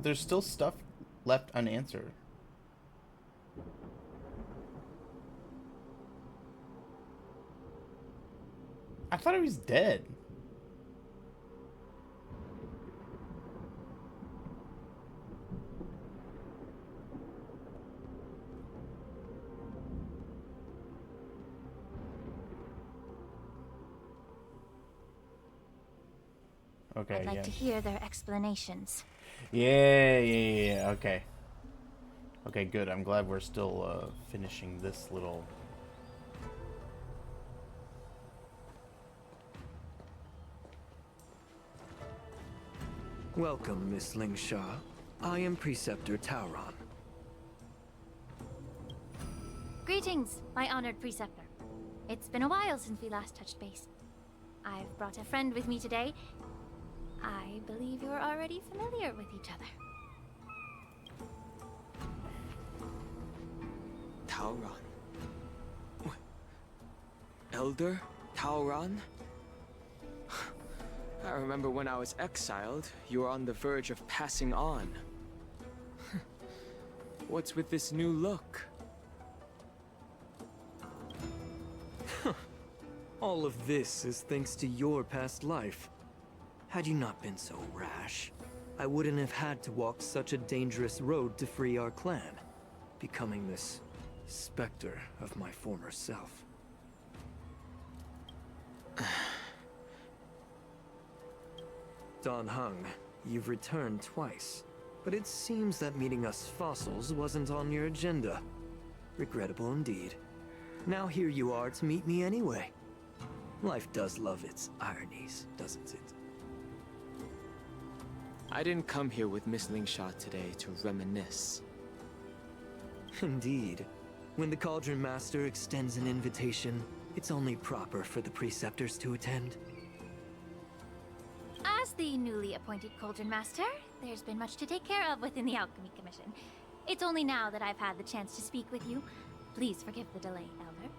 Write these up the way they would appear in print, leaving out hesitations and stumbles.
there's still stuff left unanswered. I thought he was dead. Okay, I'd like yeah. to hear their explanations. Yeah. Okay. Okay, good. I'm glad we're still finishing this little. Welcome, Miss Lingshaw. I am Preceptor Tauron. Greetings, my honored preceptor. It's been a while since we last touched base. I've brought a friend with me today. I believe you're already familiar with each other. Tauron? Elder Tauron? I remember when I was exiled, you were on the verge of passing on. What's with this new look? All of this is thanks to your past life. Had you not been so rash, I wouldn't have had to walk such a dangerous road to free our clan, becoming this specter of my former self. Don Hung, you've returned twice, but it seems that meeting us fossils wasn't on your agenda. Regrettable indeed. Now here you are to meet me anyway. Life does love its ironies, doesn't it? I didn't come here with Miss Lingshaw today to reminisce. Indeed. When the Cauldron Master extends an invitation, it's only proper for the Preceptors to attend. As the newly appointed Cauldron Master, there's been much to take care of within the Alchemy Commission. It's only now that I've had the chance to speak with you. Please forgive the delay, Elder.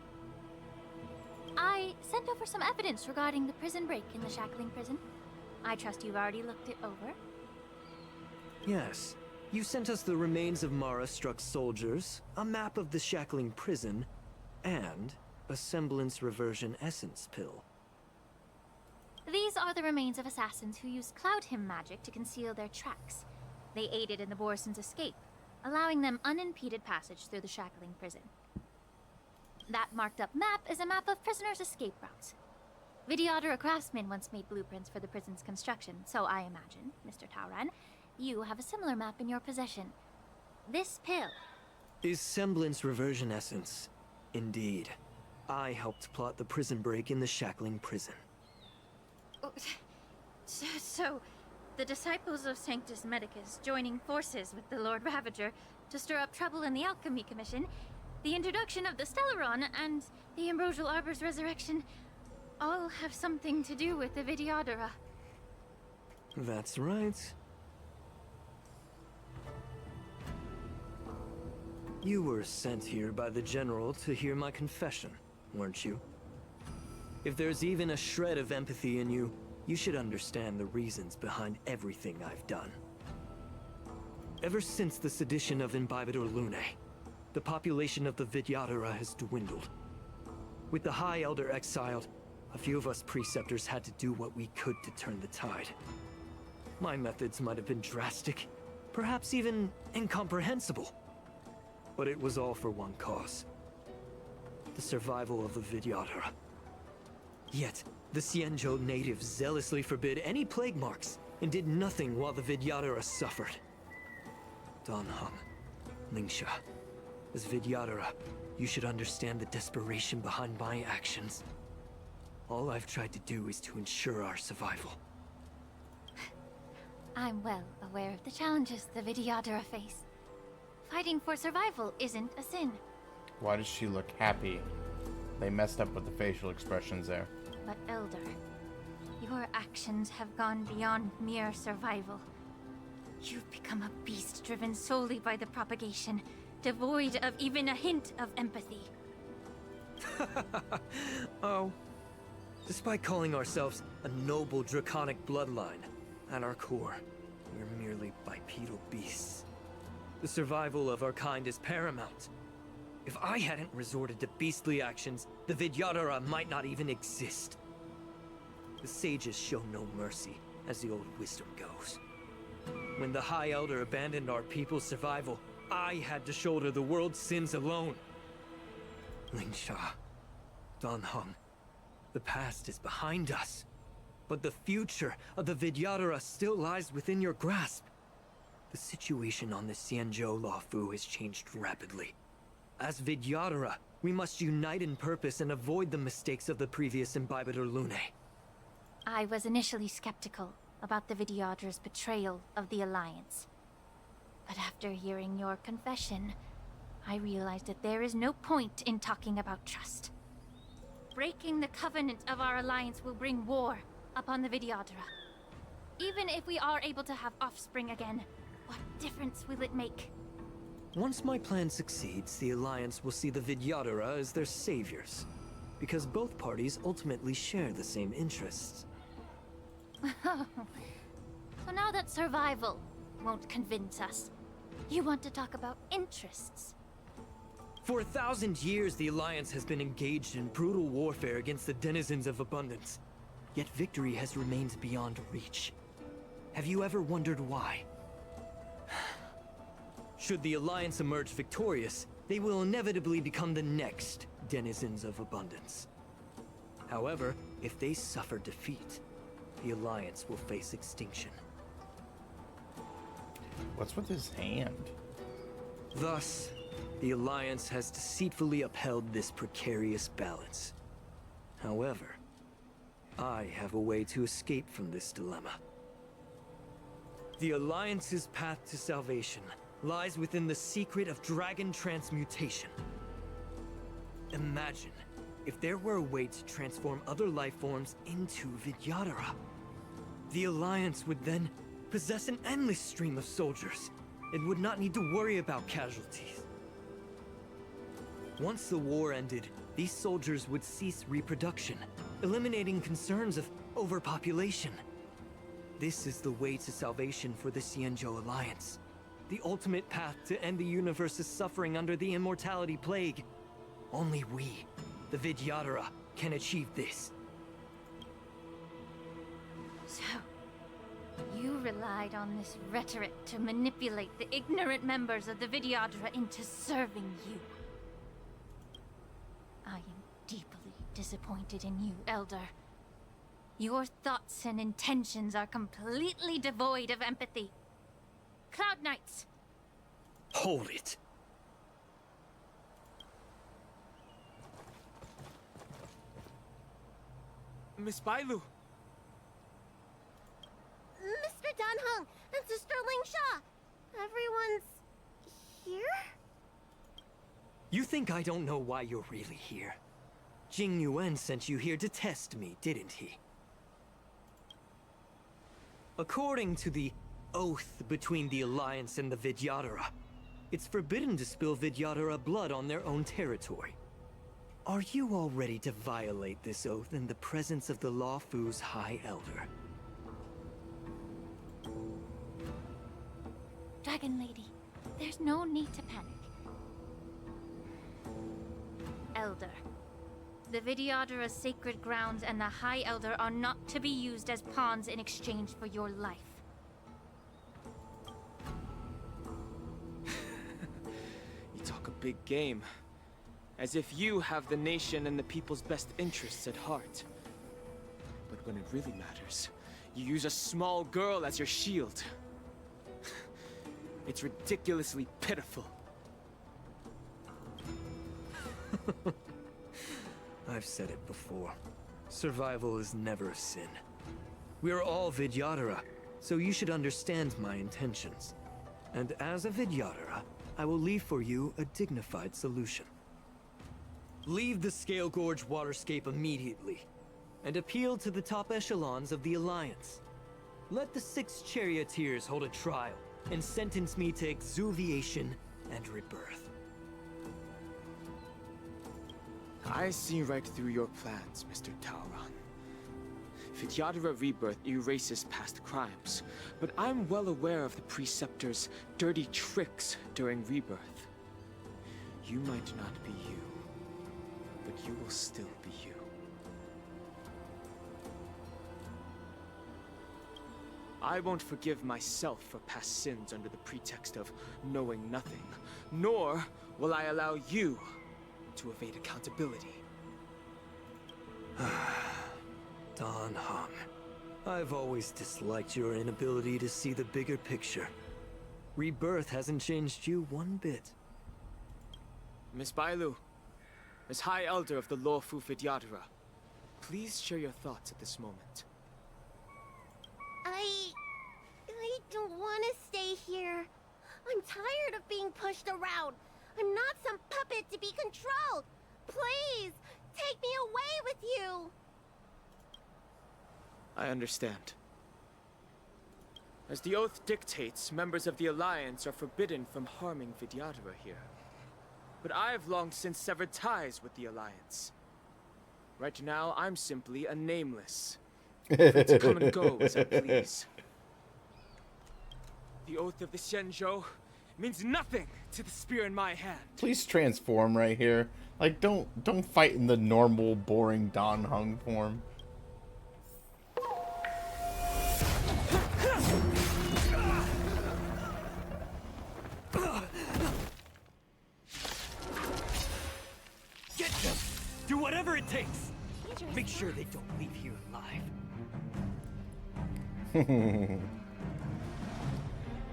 I sent over some evidence regarding the prison break in the Shackling prison. I trust you've already looked it over. Yes. You sent us the remains of Mara-struck soldiers, a map of the Shackling prison, and a semblance reversion essence pill. These are the remains of assassins who used Cloud Hymn magic to conceal their tracks. They aided in the Borison's escape, allowing them unimpeded passage through the Shackling prison. That marked-up map is a map of prisoners' escape routes. Vidyadhara craftsmen once made blueprints for the prison's construction, so I imagine, Mr. Tauran, you have a similar map in your possession. This pill. Is semblance reversion essence. Indeed. I helped plot the prison break in the Shackling prison. So, the disciples of Sanctus Medicus joining forces with the Lord Ravager to stir up trouble in the Alchemy Commission, the introduction of the Stellaron, and the Ambrosial Arbor's resurrection all have something to do with the Vidyadhara. That's right. You were sent here by the General to hear my confession, weren't you? If there's even a shred of empathy in you, you should understand the reasons behind everything I've done. Ever since the sedition of Imbibitor Lunae, the population of the Vidyadhara has dwindled. With the High Elder exiled, a few of us Preceptors had to do what we could to turn the tide. My methods might have been drastic, perhaps even incomprehensible. But it was all for one cause. The survival of the Vidyadhara. Yet, the Xianzhou natives zealously forbid any plague marks, and did nothing while the Vidyadhara suffered. Don Hung, Lingsha, as Vidyadhara, you should understand the desperation behind my actions. All I've tried to do is to ensure our survival. I'm well aware of the challenges the Vidyadhara face. Fighting for survival isn't a sin. Why does she look happy? They messed up with the facial expressions there. But Elder, your actions have gone beyond mere survival. You've become a beast driven solely by the propagation, devoid of even a hint of empathy. Oh. Despite calling ourselves a noble draconic bloodline, at our core, We're merely bipedal beasts. The survival of our kind is paramount. If I hadn't resorted to beastly actions, the Vidyadhara might not even exist. The sages show no mercy, as the old wisdom goes. When the High Elder abandoned our people's survival, I had to shoulder the world's sins alone. Lingsha, Danheng, the past is behind us. But the future of the Vidyadhara still lies within your grasp. The situation on the Xianzhou Luofu has changed rapidly. As Vidyadhara, we must unite in purpose and avoid the mistakes of the previous Imbibitor Lunae. I was initially skeptical about the Vidyadhara's betrayal of the Alliance. But after hearing your confession, I realized that there is no point in talking about trust. Breaking the covenant of our alliance will bring war upon the Vidyadhara. Even if we are able to have offspring again, what difference will it make? Once my plan succeeds, the Alliance will see the Vidyadhara as their saviors. Because both parties ultimately share the same interests. So now that survival won't convince us, you want to talk about interests? For 1,000 years, the Alliance has been engaged in brutal warfare against the denizens of abundance. Yet victory has remained beyond reach. Have you ever wondered why? Should the Alliance emerge victorious, they will inevitably become the next denizens of abundance. However, if they suffer defeat, the Alliance will face extinction. What's with his hand? Thus, the Alliance has deceitfully upheld this precarious balance. However, I have a way to escape from this dilemma. The Alliance's path to salvation lies within the secret of dragon transmutation. Imagine if there were a way to transform other life forms into Vidyadhara. The Alliance would then possess an endless stream of soldiers. It would not need to worry about casualties. Once the war ended, these soldiers would cease reproduction, eliminating concerns of overpopulation. This is the way to salvation for the Xianzhou Alliance. The ultimate path to end the universe's suffering under the immortality plague. Only we, the Vidyadhara, can achieve this. So, you relied on this rhetoric to manipulate the ignorant members of the Vidyadhara into serving you. I am deeply disappointed in you, Elder. Your thoughts and intentions are completely devoid of empathy. Cloud Knights! Hold it! Miss Bailu! Mr. Danheng and Sister Lingsha! Everyone's here? You think I don't know why you're really here? Jing Yuan sent you here to test me, didn't he? According to the oath between the Alliance and the Vidyadhara, it's forbidden to spill Vidyadhara blood on their own territory. Are you all ready to violate this oath in the presence of the Luofu's High Elder? Dragon Lady, there's no need to panic. Elder, the Vidyadhara's sacred grounds and the High Elder are not to be used as pawns in exchange for your life. You talk a big game. As if you have the nation and the people's best interests at heart. But when it really matters, you use a small girl as your shield. It's ridiculously pitiful. I've said it before. Survival is never a sin. We're all Vidyadhara, so you should understand my intentions. And as a Vidyadhara, I will leave for you a dignified solution. Leave the Scale Gorge waterscape immediately, and appeal to the top echelons of the Alliance. Let the 6 charioteers hold a trial, and sentence me to exuviation and rebirth. I see right through your plans, Mr. Tauron. Vidyadhara Rebirth erases past crimes, but I'm well aware of the Preceptors' dirty tricks during Rebirth. You might not be you, but you will still be you. I won't forgive myself for past sins under the pretext of knowing nothing, nor will I allow you to evade accountability. Dan Heng, I've always disliked your inability to see the bigger picture. Rebirth hasn't changed you one bit. Miss Bailu, as High Elder of the Lawfu Vidyadhara, please share your thoughts at this moment. I don't want to stay here. I'm tired of being pushed around. I'm not some puppet to be controlled. Please, take me away with you. I understand. As the oath dictates, members of the Alliance are forbidden from harming Vidyadhara here. But I've long since severed ties with the Alliance. Right now, I'm simply a nameless. Free to come and go as I please. The oath of the Xianzhou means nothing to the spear in my hand. Please transform right here. Like, don't fight in the normal, boring Dan Heng form. Get them! Do whatever it takes! Make sure they don't leave here alive.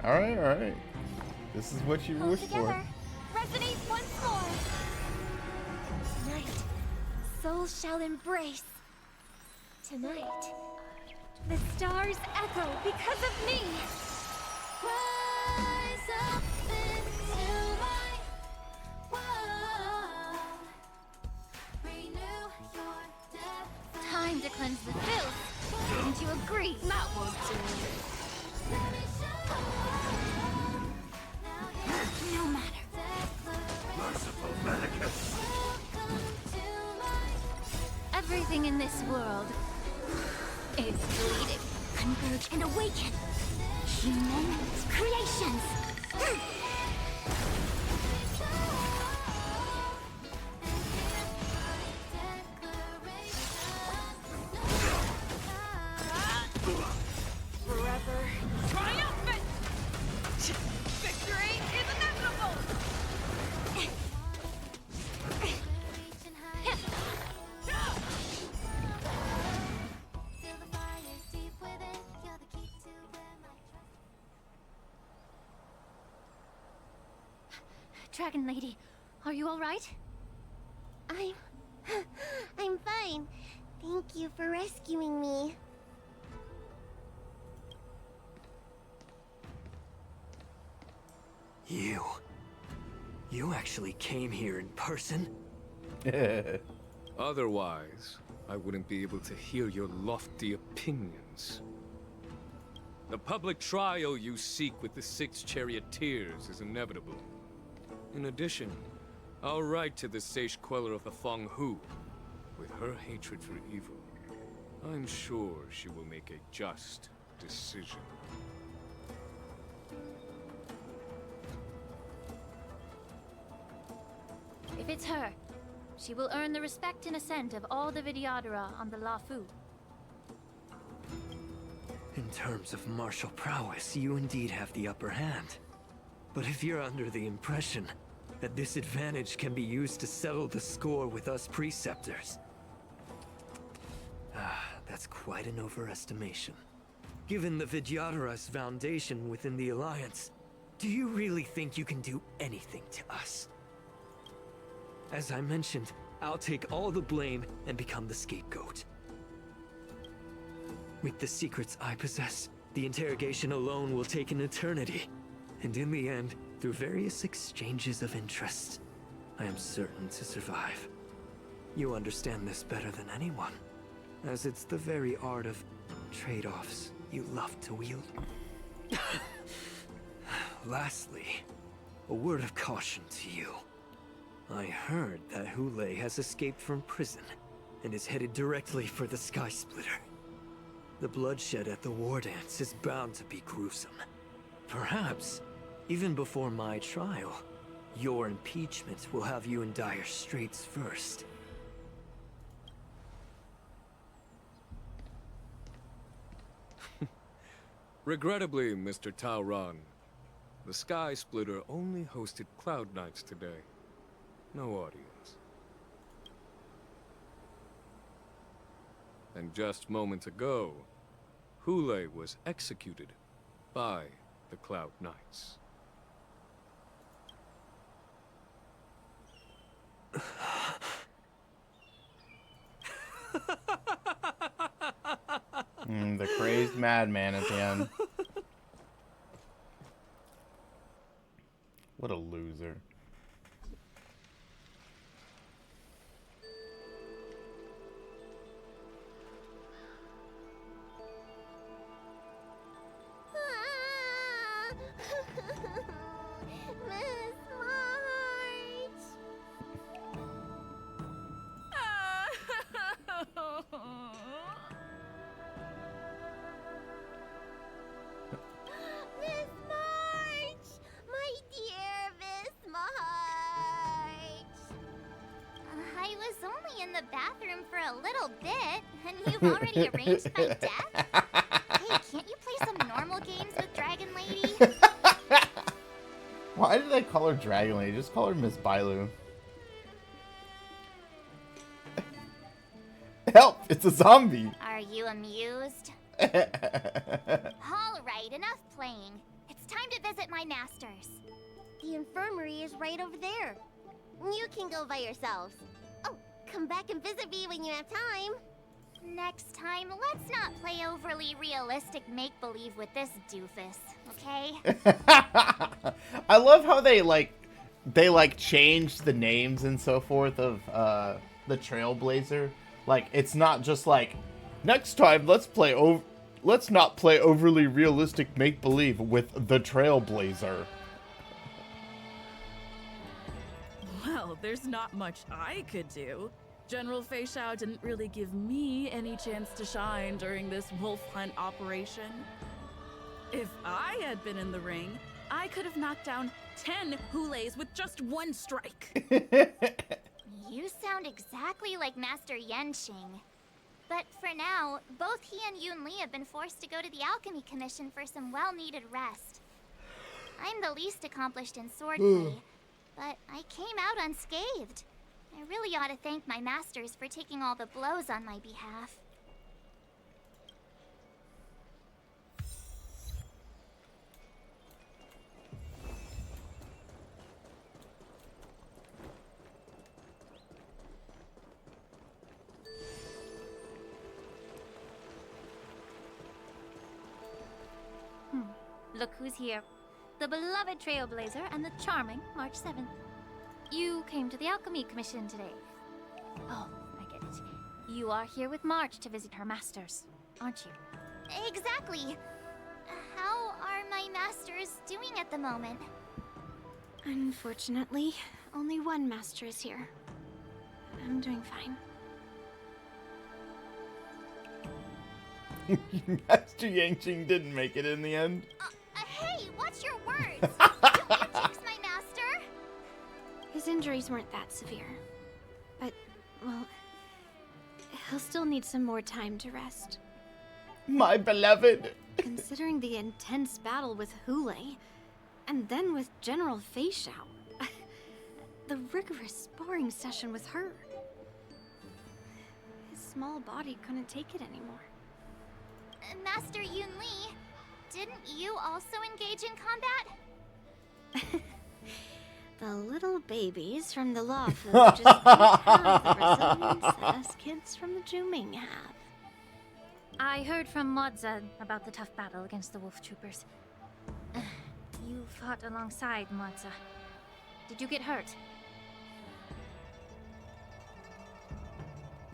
Alright. This is what you Hold wish together. for. Resonate once more. Tonight, souls shall embrace. Tonight, the stars echo because of me. Rise up into my world. Renew your depth. Time to cleanse the filth. Wouldn't you agree? That won't do. No matter. Everything in this world is bleeding. Converge and awaken. Human creations. Forever triumphant! Victory is inevitable! Dragon Lady, are you all right? I'm fine. Thank you for rescuing me. You actually came here in person? Otherwise, I wouldn't be able to hear your lofty opinions. The public trial you seek with the 6 charioteers is inevitable. In addition, I'll write to the Sage Queller of the Feng Hu. With her hatred for evil, I'm sure she will make a just decision. If it's her, she will earn the respect and assent of all the Vidyadhara on the Lawfu. In terms of martial prowess, you indeed have the upper hand. But if you're under the impression that this advantage can be used to settle the score with us Preceptors, that's quite an overestimation. Given the Vidyadhara's foundation within the Alliance, do you really think you can do anything to us? As I mentioned, I'll take all the blame and become the scapegoat. With the secrets I possess, the interrogation alone will take an eternity. And in the end, through various exchanges of interest, I am certain to survive. You understand this better than anyone, as it's the very art of trade-offs you love to wield. Lastly, a word of caution to you. I heard that Hule has escaped from prison and is headed directly for the Sky Splitter. The bloodshed at the war dance is bound to be gruesome. Perhaps, even before my trial, your impeachment will have you in dire straits first. Regrettably, Mr. Tauron, the Sky Splitter only hosted Cloud Knights today. No audience. And just moments ago, Hule was executed by the Cloud Knights. The crazed madman at the end. What a loser. Miss March! Miss March! My dear Miss March! I was only in the bathroom for a little bit, and you've already arranged my death? Hey, can't you play some normal games with Dragon Lady? Why did I call her Dragon Lady? Just call her Miss Bailu. Help! It's a zombie! Are you amused? Alright, enough playing. It's time to visit my masters. The infirmary is right over there. You can go by yourselves. Oh, come back and visit me when you have time. Next time, let's not play overly realistic make-believe with this doofus, okay? I love how they changed the names and so forth of the Trailblazer. Like, it's not just like, next time let's not play overly realistic make-believe with the Trailblazer. Well, there's not much I could do. General Fei Xiao didn't really give me any chance to shine during this wolf hunt operation. If I had been in the ring, I could have knocked down 10 Hules with just one strike. You sound exactly like Master Yenqing. But for now, both he and Yun Li have been forced to go to the Alchemy Commission for some well-needed rest. I'm the least accomplished in swordplay, but I came out unscathed. I really ought to thank my masters for taking all the blows on my behalf. Look who's here. The beloved Trailblazer and the charming March 7th. You came to the Alchemy Commission today. Oh, I get it. You are here with March to visit her masters, aren't you? Exactly. How are my masters doing at the moment? Unfortunately, only one master is here. I'm doing fine. Master Yanqing didn't make it in the end. Hey, watch your words! You can't jinx my master! His injuries weren't that severe. But, well, he'll still need some more time to rest. My beloved. Considering the intense battle with Hule, and then with General Fei Xiao, the rigorous sparring session with her. His small body couldn't take it anymore. Master Yun Li, didn't you also engage in combat? The little babies from the Law Fu just don't have the resilience that us kids from the Juming have. I heard from Modza about the tough battle against the wolf troopers. You fought alongside Modza. Did you get hurt?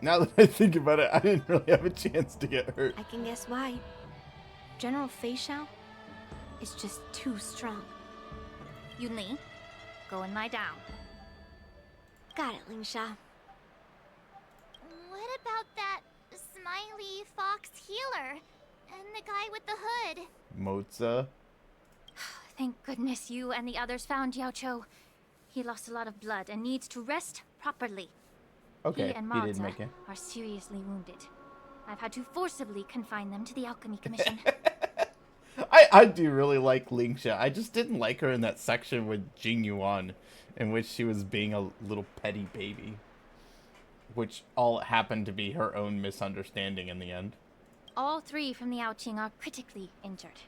Now that I think about it, I didn't really have a chance to get hurt. I can guess why. General Fei Xiao is just too strong. Yun Li, go and lie down. Got it, Ling Sha. What about that smiley fox healer? And the guy with the hood. Moza. Thank goodness you and the others found Yaocho. He lost a lot of blood and needs to rest properly. Okay, He and he didn't Moza make it. are seriously wounded. I've had to forcibly confine them to the Alchemy Commission. I do really like Lingsha. I just didn't like her in that section with Jing Yuan, in which she was being a little petty baby. Which all happened to be her own misunderstanding in the end. All 3 from the Yaoqing are critically injured.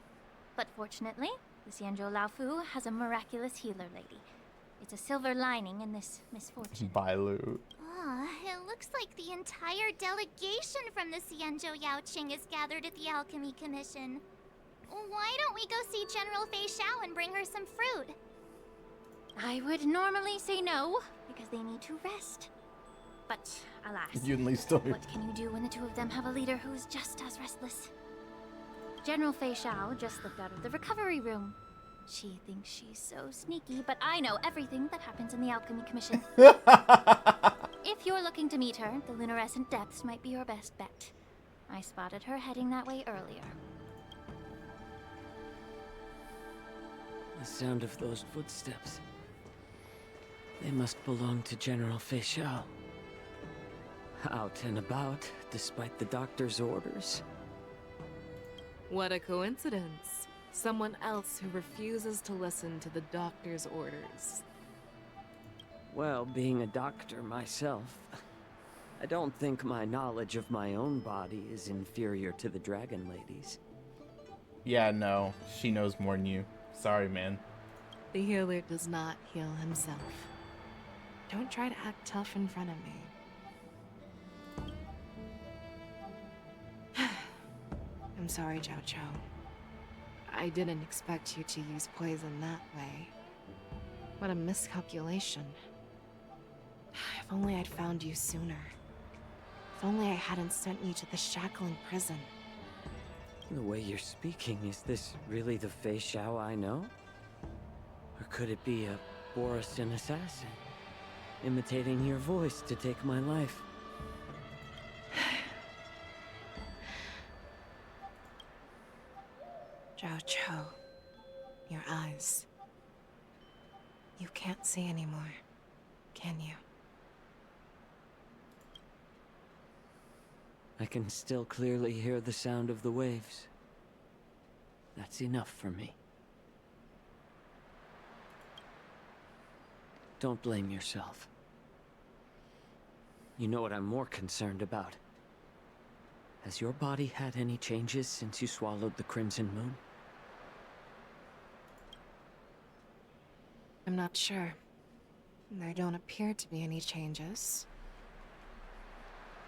But fortunately, the Xianzhou Laofu has a miraculous healer lady. It's a silver lining in this misfortune. Bailu. It looks like the entire delegation from the Xianzhou Yaoqing is gathered at the Alchemy Commission. Why don't we go see General Fei Xiao and bring her some fruit? I would normally say no, because they need to rest. But, alas, Yunli's still here. what can you do when the 2 of them have a leader who is just as restless? General Fei Xiao just slipped out of the recovery room. She thinks she's so sneaky, but I know everything that happens in the Alchemy Commission. If you're looking to meet her, the luminescent depths might be your best bet. I spotted her heading that way earlier. The sound of those footsteps. They must belong to General Fei Xiao. Out and about, despite the doctor's orders. What a coincidence. Someone else who refuses to listen to the doctor's orders. Well, being a doctor myself, I don't think my knowledge of my own body is inferior to the Dragon Lady's. Yeah, no. She knows more than you. Sorry, man. The healer does not heal himself. Don't try to act tough in front of me. I'm sorry, Zhao Chou. I didn't expect you to use poison that way. What a miscalculation. If only I'd found you sooner. If only I hadn't sent you to the shackling prison. The way you're speaking, is this really the Fei Xiao I know? Or could it be a Boristan assassin, imitating your voice to take my life? Zhao Chou, your eyes. You can't see anymore, can you? I can still clearly hear the sound of the waves. That's enough for me. Don't blame yourself. You know what I'm more concerned about? Has your body had any changes since you swallowed the Crimson Moon? I'm not sure. There don't appear to be any changes.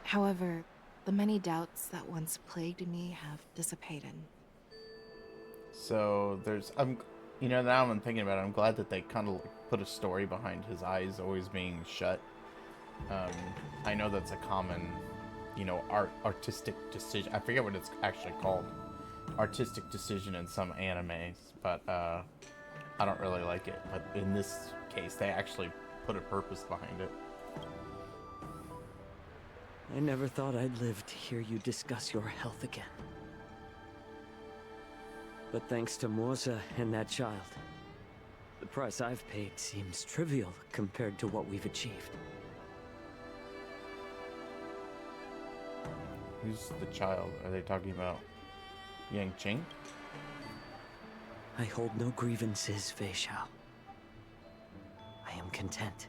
However, the many doubts that once plagued me have dissipated. So there's, you know, now I'm thinking about it, I'm glad that they kind of put a story behind his eyes always being shut. I know that's a common, you know, artistic decision. I forget what it's actually called. Artistic decision in some animes, but I don't really like it. But in this case, they actually put a purpose behind it. I never thought I'd live to hear you discuss your health again. But thanks to Moza and that child, the price I've paid seems trivial compared to what we've achieved. Who's the child? Are they talking about Yang Qing? I hold no grievances, Fei Xiao. I am content.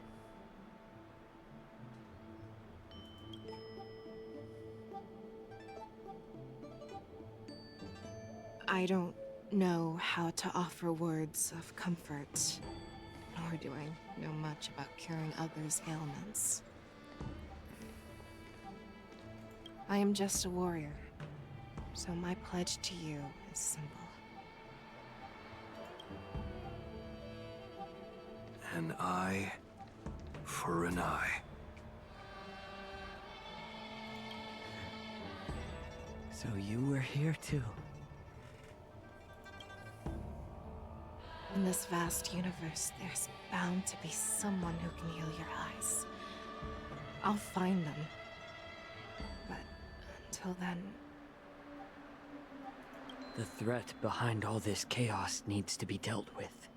I don't know how to offer words of comfort, nor do I know much about curing others' ailments. I am just a warrior, so my pledge to you is simple. An eye for an eye. So you were here too. In this vast universe, there's bound to be someone who can heal your eyes. I'll find them. But until then, The threat behind all this chaos needs to be dealt with.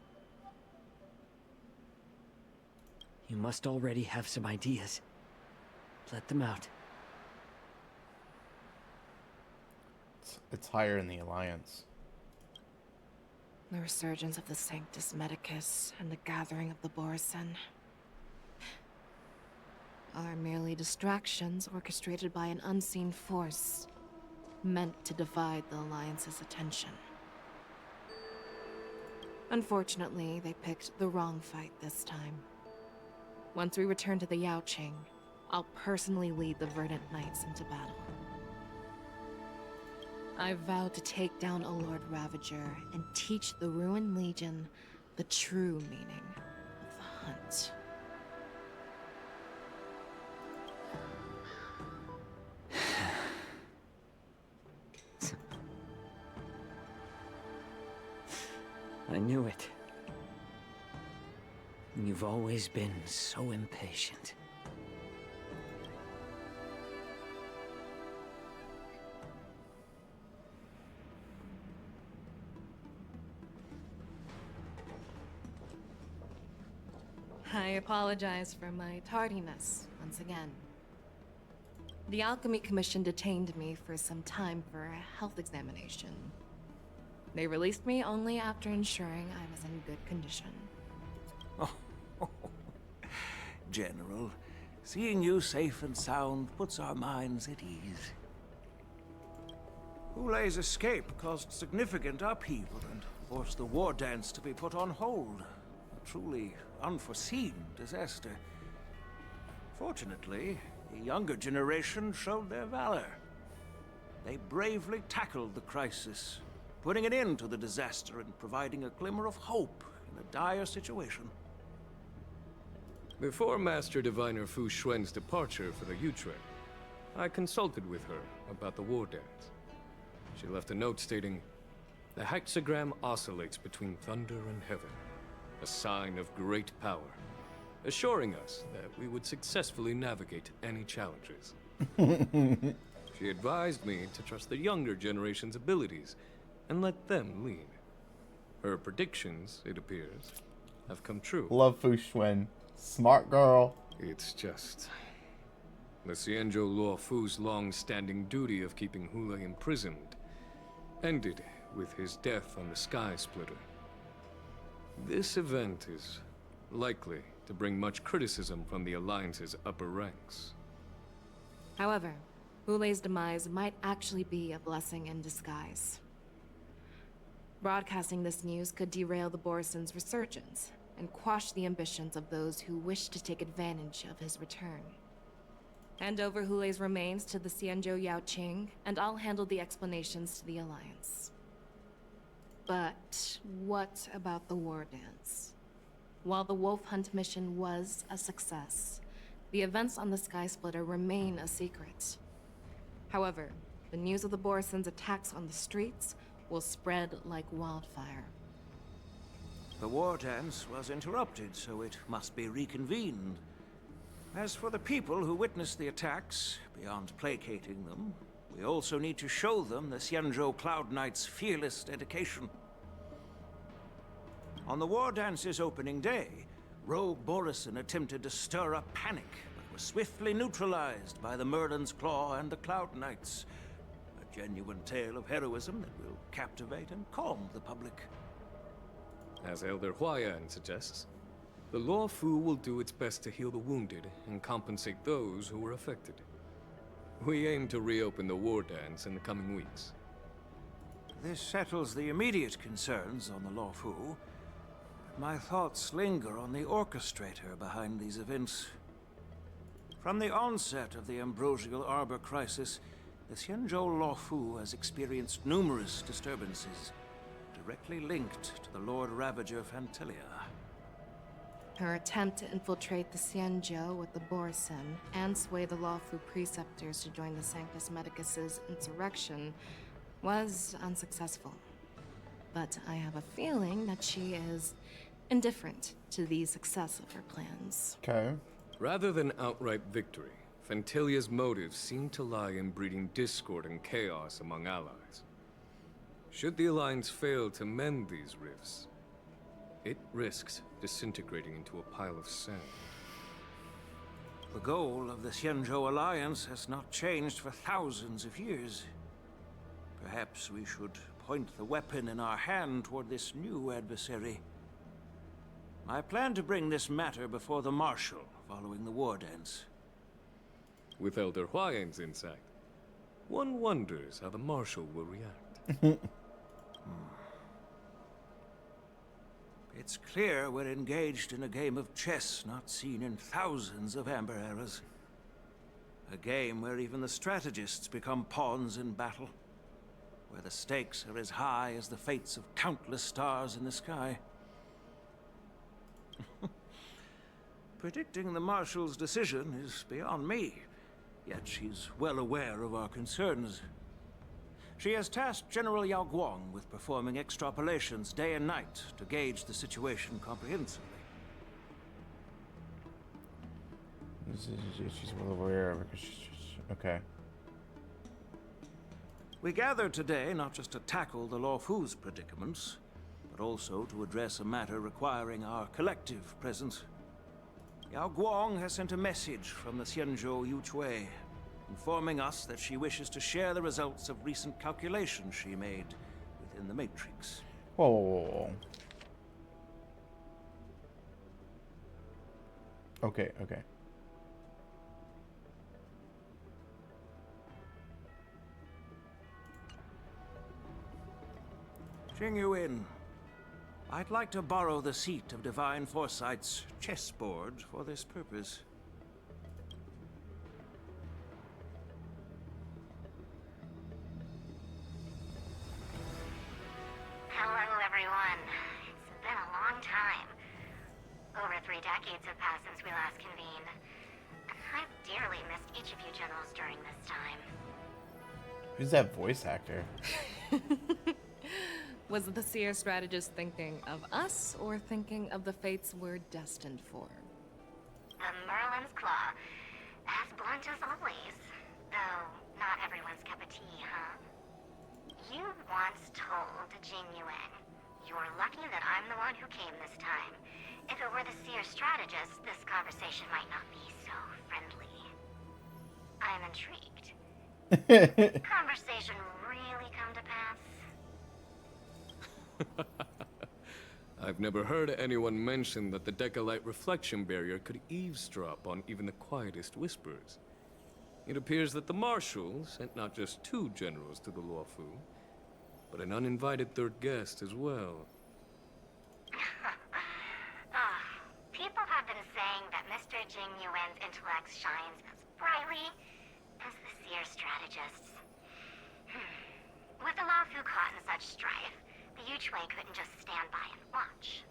You must already have some ideas. Let them out. It's higher in the Alliance. The resurgence of the Sanctus Medicus and the gathering of the Borison are merely distractions orchestrated by an unseen force, meant to divide the Alliance's attention. Unfortunately, they picked the wrong fight this time. Once we return to the Yaoqing, I'll personally lead the Verdant Knights into battle. I vow to take down a Lord Ravager and teach the Ruined Legion the true meaning of the hunt. I knew it. You've always been so impatient. I apologize for my tardiness once again. The Alchemy Commission detained me for some time for a health examination. They released me only after ensuring I was in good condition. General, seeing you safe and sound puts our minds at ease. Hulei's escape caused significant upheaval and forced the war dance to be put on hold. A truly unforeseen disaster. Fortunately, the younger generation showed their valor. They bravely tackled the crisis, putting an end to the disaster and providing a glimmer of hope in a dire situation. Before Master Diviner Fu Xuan's departure for the Yutre, I consulted with her about the war dance. She left a note stating, "The hexagram oscillates between thunder and heaven, a sign of great power, assuring us that we would successfully navigate any challenges." She advised me to trust the younger generation's abilities and let them lead. Her predictions, it appears, have come true. Love Fu Xuan. Smart girl. It's just... the Xianzhou Luo Fu's long-standing duty of keeping Hulei imprisoned ended with his death on the Sky Splitter. This event is likely to bring much criticism from the Alliance's upper ranks. However, Hulei's demise might actually be a blessing in disguise. Broadcasting this news could derail the Borison's resurgence and quash the ambitions of those who wish to take advantage of his return. Hand over Hulei's remains to the Xianzhou Yaoqing, and I'll handle the explanations to the Alliance. But what about the war dance? While the Wolf Hunt mission was a success, the events on the Sky Splitter remain a secret. However, the news of the Borison's attacks on the streets will spread like wildfire. The war dance was interrupted, so it must be reconvened. As for the people who witnessed the attacks, beyond placating them, we also need to show them the Xianzhou Cloud Knight's fearless dedication. On the war dance's opening day, rogue Borison attempted to stir up panic, but was swiftly neutralized by the Merlin's Claw and the Cloud Knights. A genuine tale of heroism that will captivate and calm the public. As Elder Huayan suggests, the Luo Fu will do its best to heal the wounded and compensate those who were affected. We aim to reopen the war dance in the coming weeks. This settles the immediate concerns on the Luo Fu. My thoughts linger on the orchestrator behind these events. From the onset of the Ambrosial Arbor crisis, the Xianzhou Luo Fu has experienced numerous disturbances, directly linked to the Lord Ravager Fantelia. Her attempt to infiltrate the Xianzhou with the Borison and sway the Lawfu Preceptors to join the Sanctus Medicus's insurrection was unsuccessful. But I have a feeling that she is indifferent to the success of her plans. Okay. Rather than outright victory, Fantelia's motives seem to lie in breeding discord and chaos among allies. Should the Alliance fail to mend these rifts, it risks disintegrating into a pile of sand. The goal of the Xianzhou Alliance has not changed for thousands of years. Perhaps we should point the weapon in our hand toward this new adversary. I plan to bring this matter before the Marshal following the war dance. With Elder Huayan's insight, one wonders how the Marshal will react. It's clear we're engaged in a game of chess not seen in thousands of Amber eras. A game where even the strategists become pawns in battle. Where the stakes are as high as the fates of countless stars in the sky. Predicting the Marshal's decision is beyond me, yet she's well aware of our concerns. She has tasked General Yao Guang with performing extrapolations day and night to gauge the situation comprehensively. She's well aware of it. Okay. We gathered today not just to tackle the Luofu's predicaments, but also to address a matter requiring our collective presence. Yao Guang has sent a message from the Xianzhou Yuchui, informing us that she wishes to share the results of recent calculations she made within the Matrix. Oh. Okay. Jing Yuan, I'd like to borrow the seat of Divine Foresight's chessboard for this purpose. Hello, everyone. It's been a long time. Over 3 decades have passed since we last convened. I've dearly missed each of you generals during this time. Who's that voice actor? Was the seer strategist thinking of us or thinking of the fates we're destined for? The Merlin's Claw. As blunt as always. Though, not everyone's cup of tea, huh? You once told Jing Yuan, "You're lucky that I'm the one who came this time. If it were the seer strategist, this conversation might not be so friendly." I'm intrigued. Conversation really come to pass? I've never heard anyone mention that the Decalite reflection barrier could eavesdrop on even the quietest whispers. It appears that the Marshal sent not just 2 generals to the Luofu, but an uninvited 3rd guest as well. People have been saying that Mr. Jing Yuan's intellect shines as brightly as the seer strategist's. With the Luofu caught in such strife, the Yuchui couldn't just stand by and watch.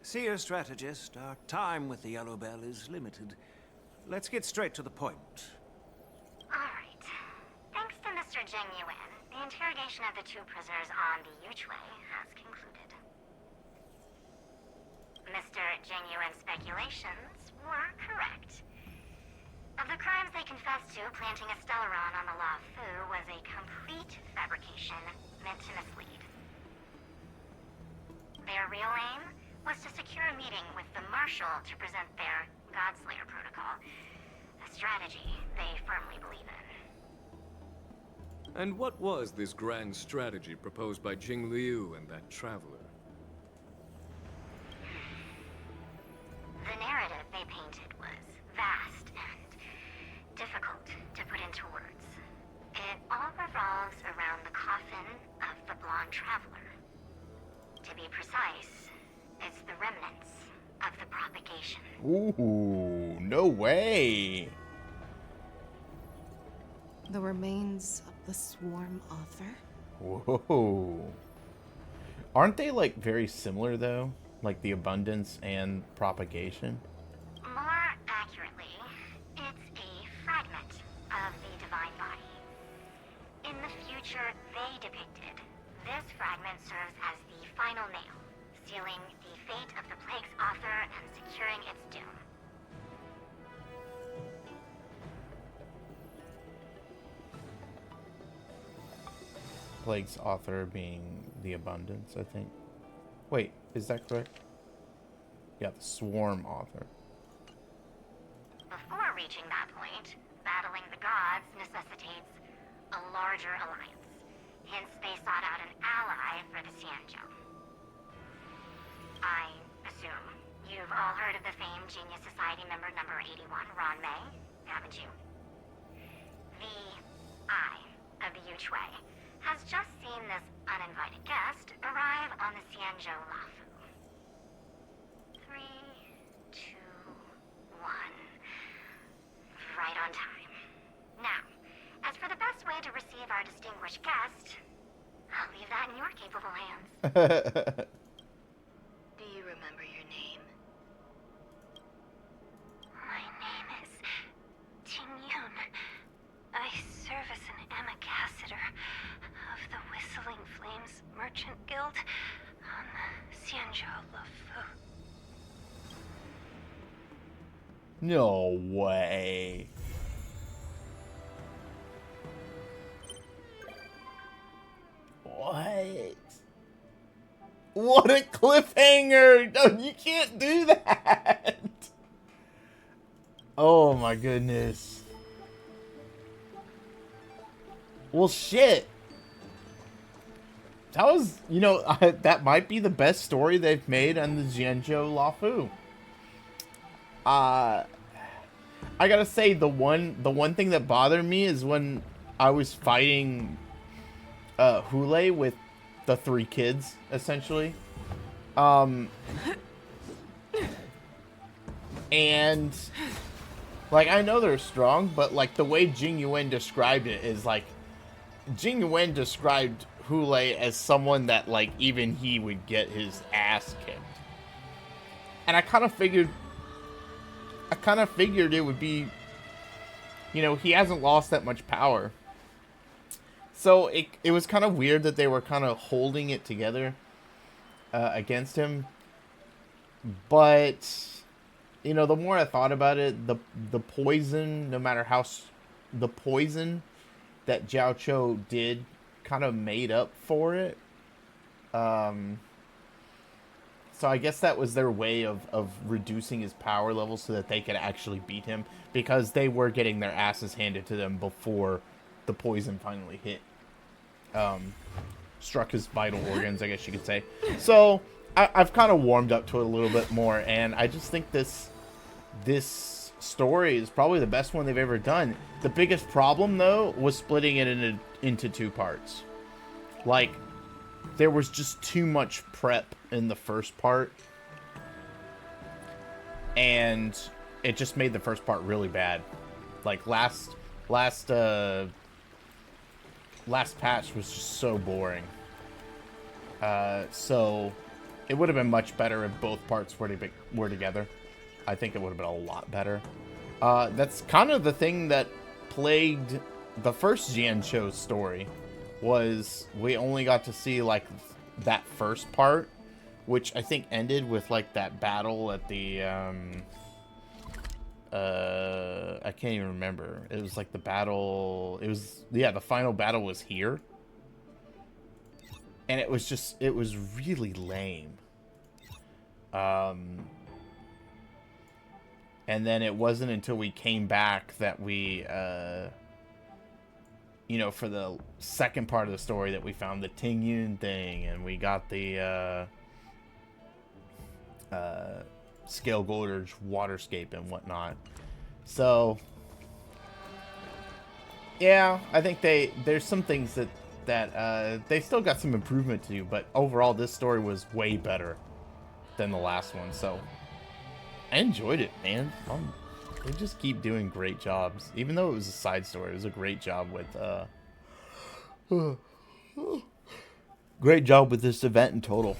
Seer strategist, our time with the Yellow Bell is limited. Let's get straight to the point. Alright. Thanks to Mr. Jing Yuan, the interrogation of the 2 prisoners on the Yuchui has concluded. Mr. Jing Yuan's speculations were correct. Of the crimes they confessed to, planting a Stellaron on the Luofu was a complete fabrication meant to mislead. Their real aim was to secure a meeting with the Marshal to present their Godslayer protocol, a strategy they firmly believe in. And what was this grand strategy proposed by Jing Liu and that traveler? The narrative they painted was vast and difficult to put into words. It all revolves around the coffin of the blonde traveler. To be precise, it's the remnants of the propagation. Ooh, no way. The remains of the Swarm Author? Whoa. Aren't they like very similar though? Like the abundance and propagation? More accurately, it's a fragment of the divine body. In the future they depicted, this fragment serves as the final nail, sealing the fate of the plague's author and securing its doom. Plague's author being the Abundance, I think. Wait, is that correct? Yeah, the Swarm author. Before reaching that point, battling the gods necessitates a larger alliance. Hence, they sought out an ally for the Xianzhou. I assume you've all heard of the famed Genius Society member number 81, Ron May, haven't you? The Eye of the Yuchue has just seen this uninvited guest arrive on the Xianzhou Lafu. 3, 2, 1. Right on time. Now, as for the best way to receive our distinguished guest, I'll leave that in your capable hands. Do you remember your name? My name is Tingyun. I serve as an ambassador of the Whistling Flames Merchant Guild on the Xianzhou Lufu. No way. What? What a cliffhanger! No, you can't do that! Oh my goodness. Well, shit. That was, you know, that might be the best story they've made on the Xianzhou Lafu. I gotta say, the one thing that bothered me is when I was fighting Hule with the 3 kids, essentially. And like, I know they're strong, but like the way Jing Yuan described it is like, Jing Yuan described Hule as someone that like even he would get his ass kicked. And I kind of figured it would be, you know, he hasn't lost that much power. So it was kind of weird that they were kind of holding it together against him. But, you know, the more I thought about it, the poison, no matter how, the poison that Jiao Cho did kind of made up for it. So I guess that was their way of reducing his power level so that they could actually beat him. Because they were getting their asses handed to them before the poison finally hit. Struck his vital organs, I guess you could say. So I've kind of warmed up to it a little bit more. And I just think this story is probably the best one they've ever done. The biggest problem, though, was splitting it into 2 parts. Like, there was just too much prep in the first part. And it just made the first part really bad. Like, last patch was just so boring. So it would have been much better if both parts were together. I think it would have been a lot better. That's kind of the thing that plagued the first Xianzhou story, was we only got to see like that first part, which I think ended with like that battle at the I can't even remember. It was like the battle, the final battle was here. And it was really lame. And then it wasn't until we came back that we, you know, for the second part of the story that we found the Tingyun thing, and we got the Scale Gorge waterscape and whatnot. So, yeah, I think there's some things that they still got some improvement to do, but overall this story was way better than the last one. So I enjoyed it, man. They just keep doing great jobs. Even though it was a side story, it was a great job with great job with this event in total.